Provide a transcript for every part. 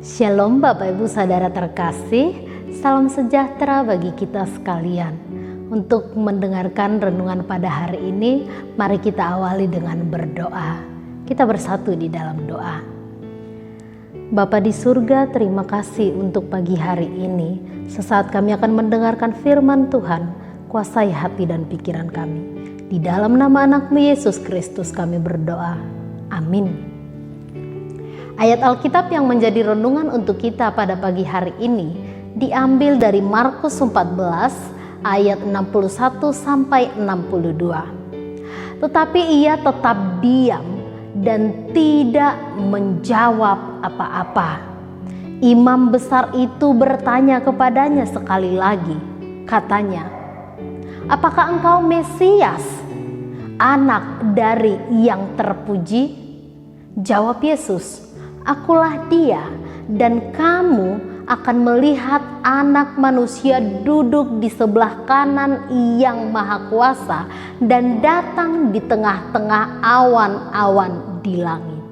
Shalom Bapak Ibu Saudara terkasih, salam sejahtera bagi kita sekalian. Untuk mendengarkan renungan pada hari ini, mari kita awali dengan berdoa. Kita bersatu di dalam doa. Bapa di surga, terima kasih untuk pagi hari ini. Sesaat kami akan mendengarkan firman Tuhan, kuasai hati dan pikiran kami. Di dalam nama anak-Mu Yesus Kristus kami berdoa. Amin. Ayat Alkitab yang menjadi renungan untuk kita pada pagi hari ini diambil dari Markus 14 ayat 61 sampai 62. Tetapi ia tetap diam dan tidak menjawab apa-apa. Imam besar itu bertanya kepadanya sekali lagi, katanya, "Apakah engkau Mesias, anak dari yang terpuji?" Jawab Yesus, "Akulah dia, dan kamu akan melihat Anak Manusia duduk di sebelah kanan Yang Maha Kuasa dan datang di tengah-tengah awan-awan di langit."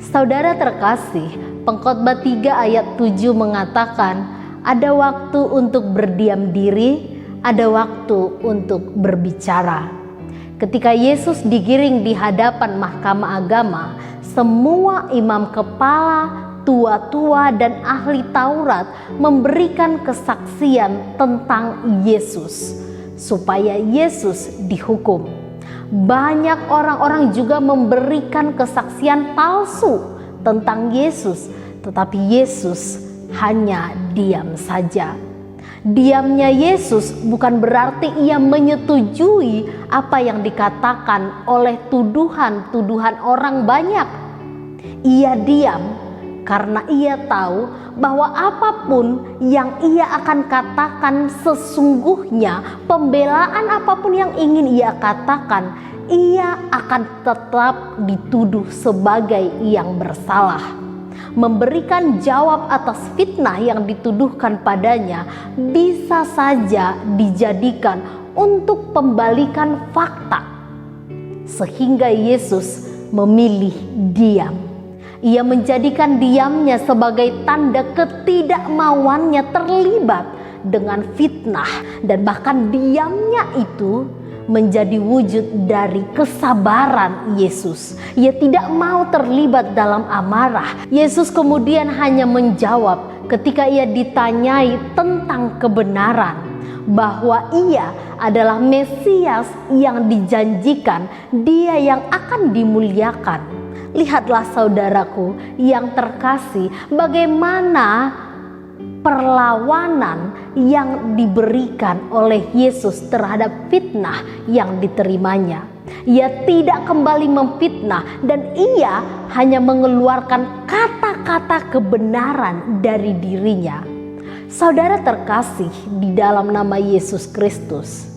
Saudara terkasih, Pengkhotbah 3 ayat 7 mengatakan, ada waktu untuk berdiam diri, ada waktu untuk berbicara. Ketika Yesus digiring di hadapan mahkamah agama, semua imam kepala, tua-tua dan ahli Taurat memberikan kesaksian tentang Yesus supaya Yesus dihukum. Banyak orang-orang juga memberikan kesaksian palsu tentang Yesus, tetapi Yesus hanya diam saja. Diamnya Yesus bukan berarti ia menyetujui apa yang dikatakan oleh tuduhan-tuduhan orang banyak. Ia diam karena ia tahu bahwa apapun yang ia akan katakan sesungguhnya, pembelaan apapun yang ingin ia katakan, ia akan tetap dituduh sebagai yang bersalah. Memberikan jawab atas fitnah yang dituduhkan padanya bisa saja dijadikan untuk pembalikan fakta, sehingga Yesus memilih diam. Ia menjadikan diamnya sebagai tanda ketidakmauannya terlibat dengan fitnah, dan bahkan diamnya itu menjadi wujud dari kesabaran Yesus. Ia tidak mau terlibat dalam amarah. Yesus kemudian hanya menjawab ketika ia ditanyai tentang kebenaran bahwa ia adalah Mesias yang dijanjikan, dia yang akan dimuliakan. Lihatlah saudaraku yang terkasih, bagaimana perlawanan yang diberikan oleh Yesus terhadap fitnah yang diterimanya. Ia tidak kembali memfitnah dan ia hanya mengeluarkan kata-kata kebenaran dari dirinya. Saudara terkasih di dalam nama Yesus Kristus,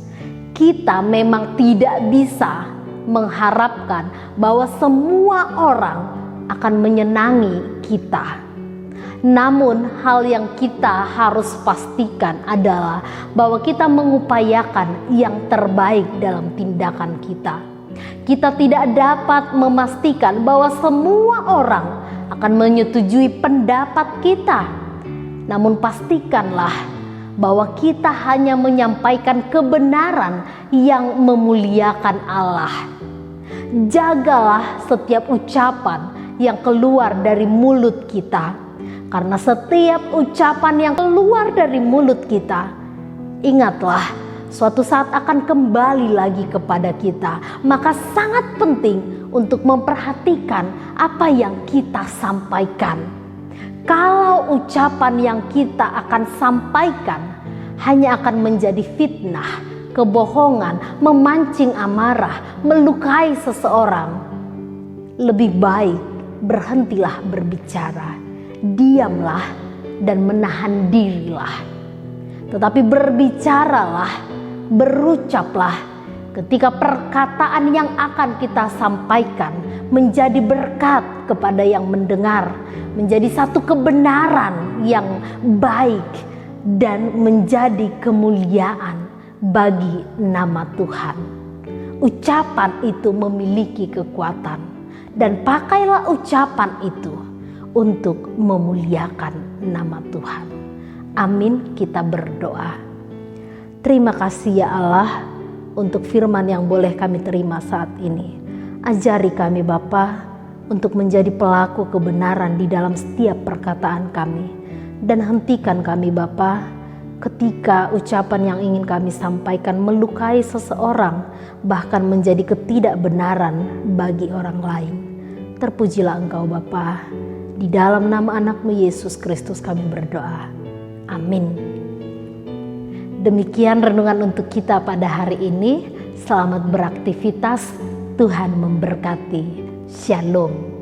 kita memang tidak bisa mengharapkan bahwa semua orang akan menyenangi kita. Namun hal yang kita harus pastikan adalah bahwa kita mengupayakan yang terbaik dalam tindakan kita. Kita tidak dapat memastikan bahwa semua orang akan menyetujui pendapat kita. Namun pastikanlah bahwa kita hanya menyampaikan kebenaran yang memuliakan Allah. Jagalah setiap ucapan yang keluar dari mulut kita, karena setiap ucapan yang keluar dari mulut kita, ingatlah, suatu saat akan kembali lagi kepada kita. Maka sangat penting untuk memperhatikan apa yang kita sampaikan. Kalau ucapan yang kita akan sampaikan hanya akan menjadi fitnah, kebohongan, memancing amarah, melukai seseorang, lebih baik berhentilah berbicara. Diamlah dan menahan dirilah. Tetapi berbicaralah, berucaplah ketika perkataan yang akan kita sampaikan menjadi berkat kepada yang mendengar, menjadi satu kebenaran yang baik dan menjadi kemuliaan bagi nama Tuhan. Ucapan itu memiliki kekuatan, dan pakailah ucapan itu untuk memuliakan nama Tuhan. Amin, kita berdoa. Terima kasih ya Allah untuk firman yang boleh kami terima saat ini. Ajari kami Bapa untuk menjadi pelaku kebenaran di dalam setiap perkataan kami. Dan hentikan kami Bapa ketika ucapan yang ingin kami sampaikan melukai seseorang, bahkan menjadi ketidakbenaran bagi orang lain. Terpujilah Engkau Bapa. Di dalam nama anak-Mu Yesus Kristus kami berdoa. Amin. Demikian renungan untuk kita pada hari ini. Selamat beraktivitas. Tuhan memberkati. Shalom.